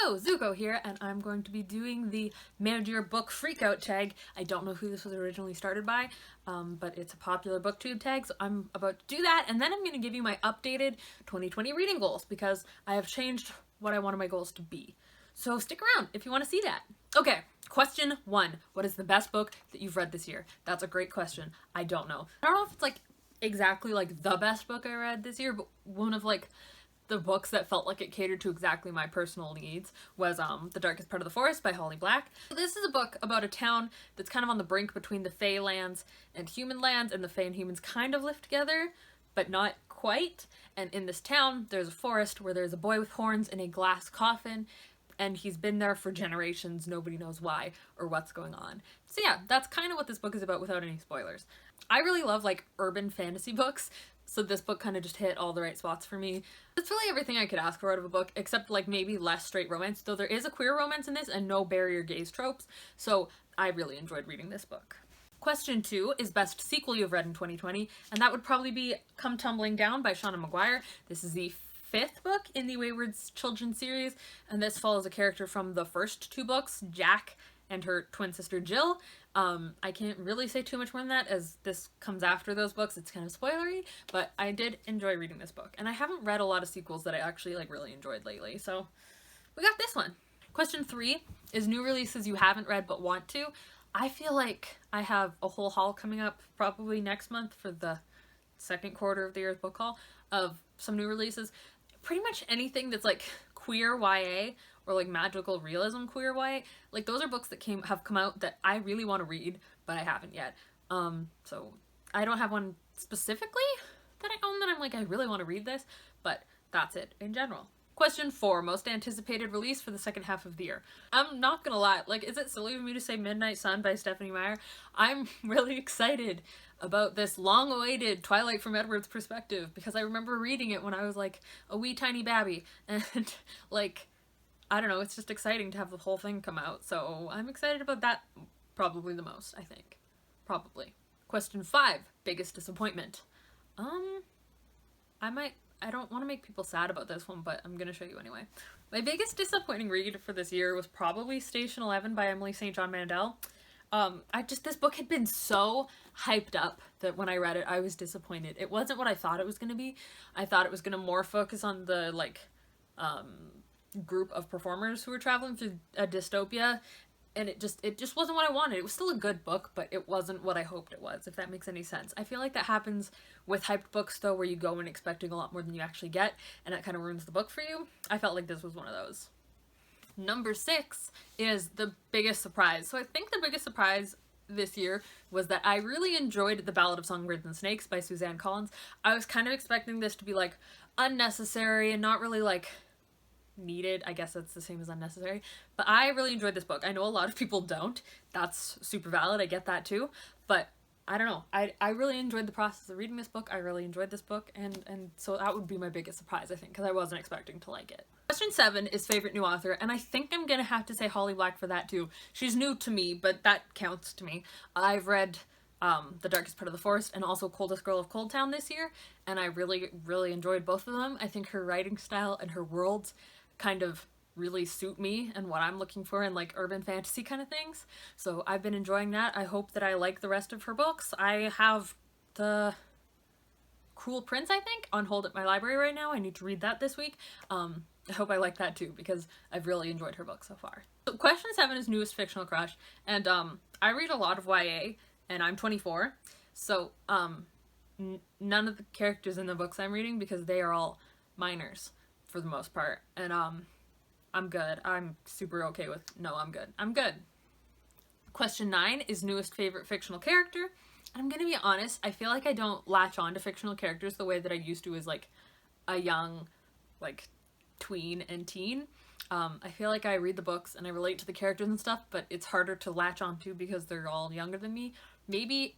Hello, Zuko here, and I'm going to be doing the Manage Your Book Freakout tag. I don't know who this was originally started by, but it's a popular booktube tag, so I'm about to do that, and then I'm going to give you my updated 2020 reading goals, because I have changed what I wanted my goals to be. So stick around if you want to see that. Okay, question 1. What is the best book that you've read this year? That's a great question. I don't know. I don't know if it's exactly the best book I read this year, but one of the books that felt like it catered to exactly my personal needs was The Darkest Part of the Forest by Holly Black. This is a book about a town that's kind of on the brink between the Fae lands and human lands, and the Fae and humans kind of live together, but not quite. And in this town, there's a forest where there's a boy with horns in a glass coffin, and he's been there for generations. Nobody knows why or what's going on. So yeah, that's kind of what this book is about without any spoilers. I really love urban fantasy books, so this book kind of just hit all the right spots for me. That's really everything I could ask for out of a book, except maybe less straight romance, though there is a queer romance in this and no barrier gaze tropes, so I really enjoyed reading this book. Question 2 is best sequel you've read in 2020, and that would probably be Come Tumbling Down by Seanan McGuire. This is the 5th book in the Wayward Children series, and this follows a character from the first 2 books, Jack and her twin sister Jill. I can't really say too much more than that, as this comes after those books. It's kind of spoilery, but I did enjoy reading this book, and I haven't read a lot of sequels that I actually really enjoyed lately, so we got this one. Question 3 is new releases you haven't read but want to. I feel like I have a whole haul coming up probably next month for the second quarter of the year's book haul of some new releases. Pretty much anything that's queer YA or magical realism queer YA, those are books that have come out that I really want to read, but I haven't yet. So I don't have one specifically that I own that I'm I really want to read this, but that's it in general. Question 4, most anticipated release for the second half of the year. I'm not gonna lie, is it silly of me to say Midnight Sun by Stephenie Meyer? I'm really excited about this long-awaited Twilight from Edward's perspective, because I remember reading it when I was a wee tiny babby, and I don't know, it's just exciting to have the whole thing come out, so I'm excited about that probably the most, I think. Probably. Question 5, biggest disappointment. I don't want to make people sad about this one, but I'm gonna show you anyway. My biggest disappointing read for this year was probably Station 11 by Emily St. John Mandel. This book had been so hyped up that when I read it, I was disappointed. It wasn't what I thought it was gonna be. I thought it was gonna more focus on the, group of performers who were traveling through a dystopia, and it just wasn't what I wanted. It was still a good book, but it wasn't what I hoped it was, if that makes any sense. I feel like that happens with hyped books, though, where you go in expecting a lot more than you actually get, and it kind of ruins the book for you. I felt like this was one of those. Number 6 is the biggest surprise. So I think the biggest surprise this year was that I really enjoyed The Ballad of Songbirds and Snakes by Suzanne Collins. I was kind of expecting this to be unnecessary and not really needed. I guess that's the same as unnecessary, but I really enjoyed this book. I know a lot of people don't. That's super valid. I get that too, but I don't know. I really enjoyed the process of reading this book. I really enjoyed this book, and so that would be my biggest surprise, I think, because I wasn't expecting to like it. Question 7 is favorite new author, and I think I'm gonna have to say Holly Black for that too. She's new to me, but that counts to me. I've read The Darkest Part of the Forest and also Coldest Girl of Cold Town this year, and I really, really enjoyed both of them. I think her writing style and her worlds kind of really suit me and what I'm looking for in urban fantasy kind of things. So I've been enjoying that. I hope that I like the rest of her books. I have The Cruel Prince, I think, on hold at my library right now. I need to read that this week. I hope I like that too, because I've really enjoyed her book so far. So question 7 is newest fictional crush, and I read a lot of YA, and I'm 24, so none of the characters in the books I'm reading, because they are all minors for the most part, and I'm good. I'm super okay with I'm good. I'm good. Question 9 is newest favorite fictional character, and I'm gonna be honest, I feel like I don't latch on to fictional characters the way that I used to as a young tween and teen. I feel like I read the books and I relate to the characters and stuff, but it's harder to latch onto because they're all younger than me. Maybe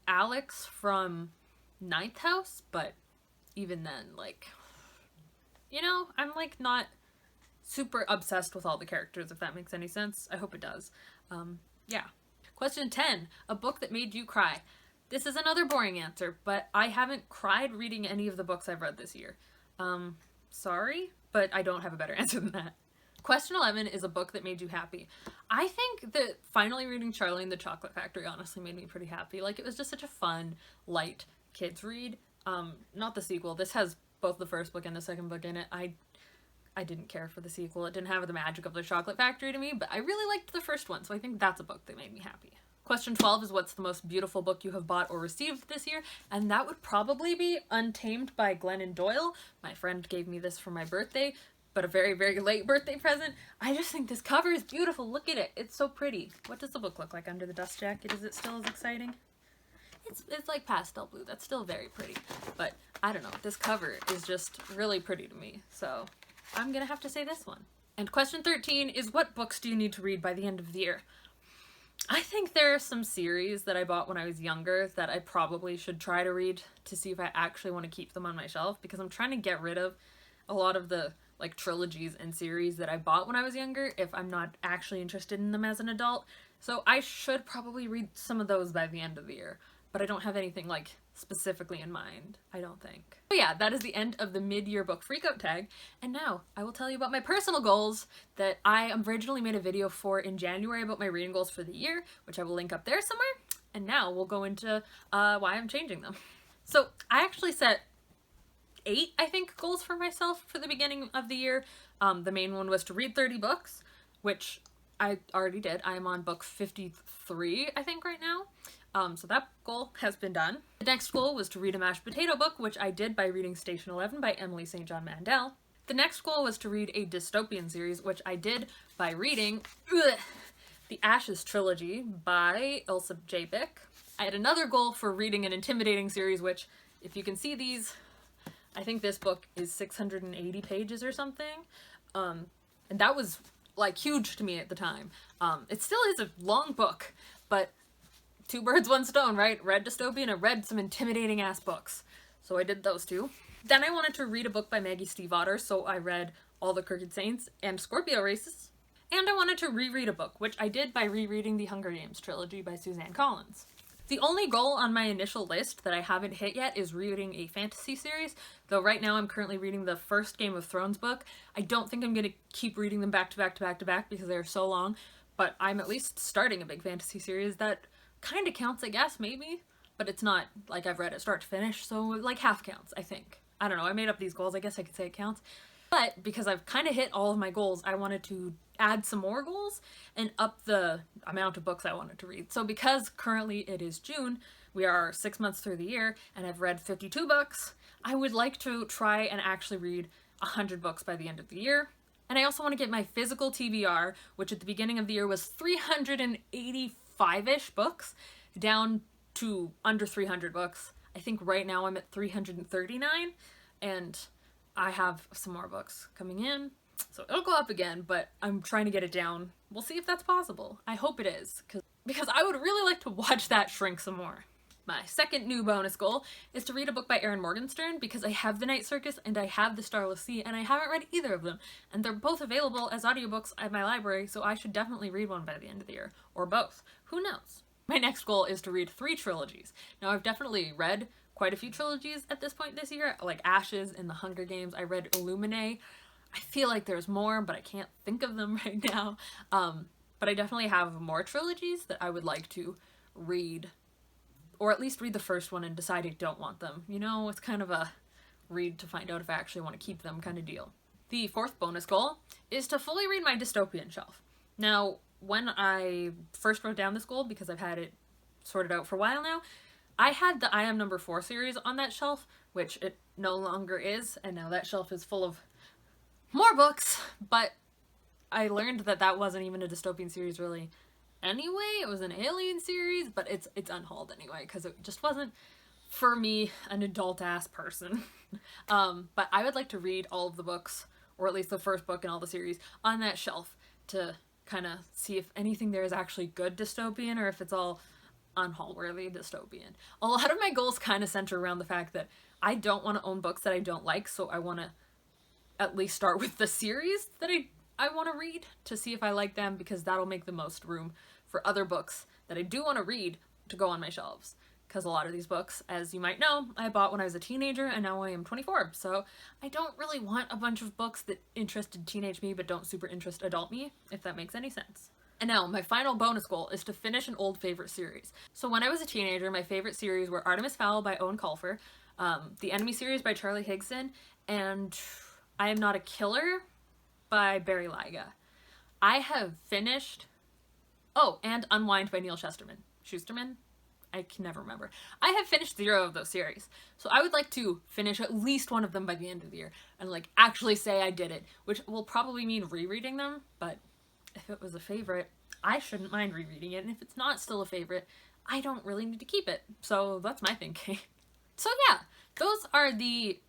Alex from Ninth House, but even then, I'm not super obsessed with all the characters, if that makes any sense. I hope it does. Yeah. Question 10, a book that made you cry. This is another boring answer, but I haven't cried reading any of the books I've read this year. Sorry, but I don't have a better answer than that. Question 11 is a book that made you happy. I think that finally reading Charlie and the Chocolate Factory honestly made me pretty happy. Like, it was just such a fun, light kids read. Not the sequel. This has both the first book and the second book in it. I didn't care for the sequel. It didn't have the magic of the Chocolate Factory to me, but I really liked the first one, so I think that's a book that made me happy. Question 12 is what's the most beautiful book you have bought or received this year? And that would probably be Untamed by Glennon Doyle. My friend gave me this for my birthday, but a very, very late birthday present. I just think this cover is beautiful. Look at it. It's so pretty. What does the book look like under the dust jacket? Is it still as exciting? It's like pastel blue. That's still very pretty. But I don't know. This cover is just really pretty to me. So I'm gonna have to say this one. And question 13 is what books do you need to read by the end of the year? I think there are some series that I bought when I was younger that I probably should try to read to see if I actually want to keep them on my shelf, because I'm trying to get rid of a lot of the like trilogies and series that I bought when I was younger if I'm not actually interested in them as an adult. So I should probably read some of those by the end of the year, but I don't have anything like specifically in mind, I don't think. But yeah, that is the end of the mid-year book freakout tag, and now I will tell you about my personal goals that I originally made a video for in January about my reading goals for the year, which I will link up there somewhere, and now we'll go into why I'm changing them. So I actually set 8, I think, goals for myself for the beginning of the year. The main one was to read 30 books, which I already did. I am on book 53, I think, right now. So that goal has been done. The next goal was to read a mashed potato book, which I did by reading Station 11 by Emily St. John Mandel. The next goal was to read a dystopian series, which I did by reading the Ashes trilogy by Ilsa J. Bick. I had another goal for reading an intimidating series, which, if you can see these, I think this book is 680 pages or something. And that was like huge to me at the time. It still is a long book, but two birds, one stone, right? Read dystopian and read some intimidating ass books. So I did those two. Then I wanted to read a book by Maggie Stiefvater, so I read All the Crooked Saints and Scorpio Races. And I wanted to reread a book, which I did by rereading the Hunger Games trilogy by Suzanne Collins. The only goal on my initial list that I haven't hit yet is reading a fantasy series, though right now I'm currently reading the first Game of Thrones book. I don't think I'm going to keep reading them back to back to back to back because they're so long, but I'm at least starting a big fantasy series that kind of counts, I guess, maybe, but it's not like I've read it start to finish, so like half counts, I think. I don't know, I made up these goals, I guess I could say it counts. But because I've kind of hit all of my goals, I wanted to add some more goals and up the amount of books I wanted to read. So because currently it is June, we are 6 months through the year, and I've read 52 books, I would like to try and actually read 100 books by the end of the year. And I also want to get my physical TBR, which at the beginning of the year was 385-ish books, down to under 300 books. I think right now I'm at 339, and I have some more books coming in, so it'll go up again, but I'm trying to get it down. We'll see if that's possible. I hope it is, because I would really like to watch that shrink some more. My second new bonus goal is to read a book by Erin Morgenstern, because I have The Night Circus and I have The Starless Sea, and I haven't read either of them, and they're both available as audiobooks at my library, so I should definitely read one by the end of the year, or both. Who knows? My next goal is to read 3 trilogies. Now, I've definitely read quite a few trilogies at this point this year, like Ashes and The Hunger Games. I read Illuminae. I feel like there's more, but I can't think of them right now. But I definitely have more trilogies that I would like to read, or at least read the first one and decide I don't want them. You know, it's kind of a read to find out if I actually want to keep them kind of deal. The fourth bonus goal is to fully read my dystopian shelf. Now, when I first wrote down this goal, because I've had it sorted out for a while now, I had the I Am Number 4 series on that shelf, which it no longer is, and now that shelf is full of more books, but I learned that that wasn't even a dystopian series really anyway. It was an alien series, but it's unhauled anyway, because it just wasn't, for me, an adult-ass person. But I would like to read all of the books, or at least the first book in all the series, on that shelf to kind of see if anything there is actually good dystopian, or if it's all unhaul-worthy dystopian. A lot of my goals kind of center around the fact that I don't want to own books that I don't like, so I want to at least start with the series that I want to read to see if I like them, because that'll make the most room for other books that I do want to read to go on my shelves. because a lot of these books, as you might know, I bought when I was a teenager and now I am 24. So I don't really want a bunch of books that interested teenage me but don't super interest adult me, if that makes any sense. And now, my final bonus goal is to finish an old favorite series. So when I was a teenager, my favorite series were Artemis Fowl by Owen Colfer, The Enemy series by Charlie Higson, and I Am Not a Killer by Barry Lyga. I have finished... Oh, and Unwind by Neal Shusterman? I can never remember. I have finished 0 of those series. So I would like to finish at least one of them by the end of the year and like actually say I did it, which will probably mean rereading them, but if it was a favorite, I shouldn't mind rereading it, and if it's not still a favorite, I don't really need to keep it. So that's my thinking. So yeah, those are the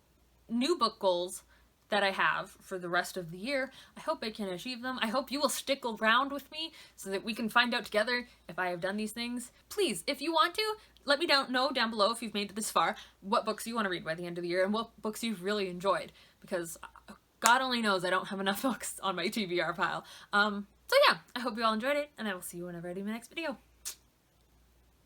new book goals that I have for the rest of the year. I hope I can achieve them. I hope you will stick around with me so that we can find out together if I have done these things. Please, if you want to, let me know down below if you've made it this far, what books you want to read by the end of the year and what books you've really enjoyed, because God only knows I don't have enough books on my TBR pile. So yeah, I hope you all enjoyed it, and I will see you whenever I do my next video.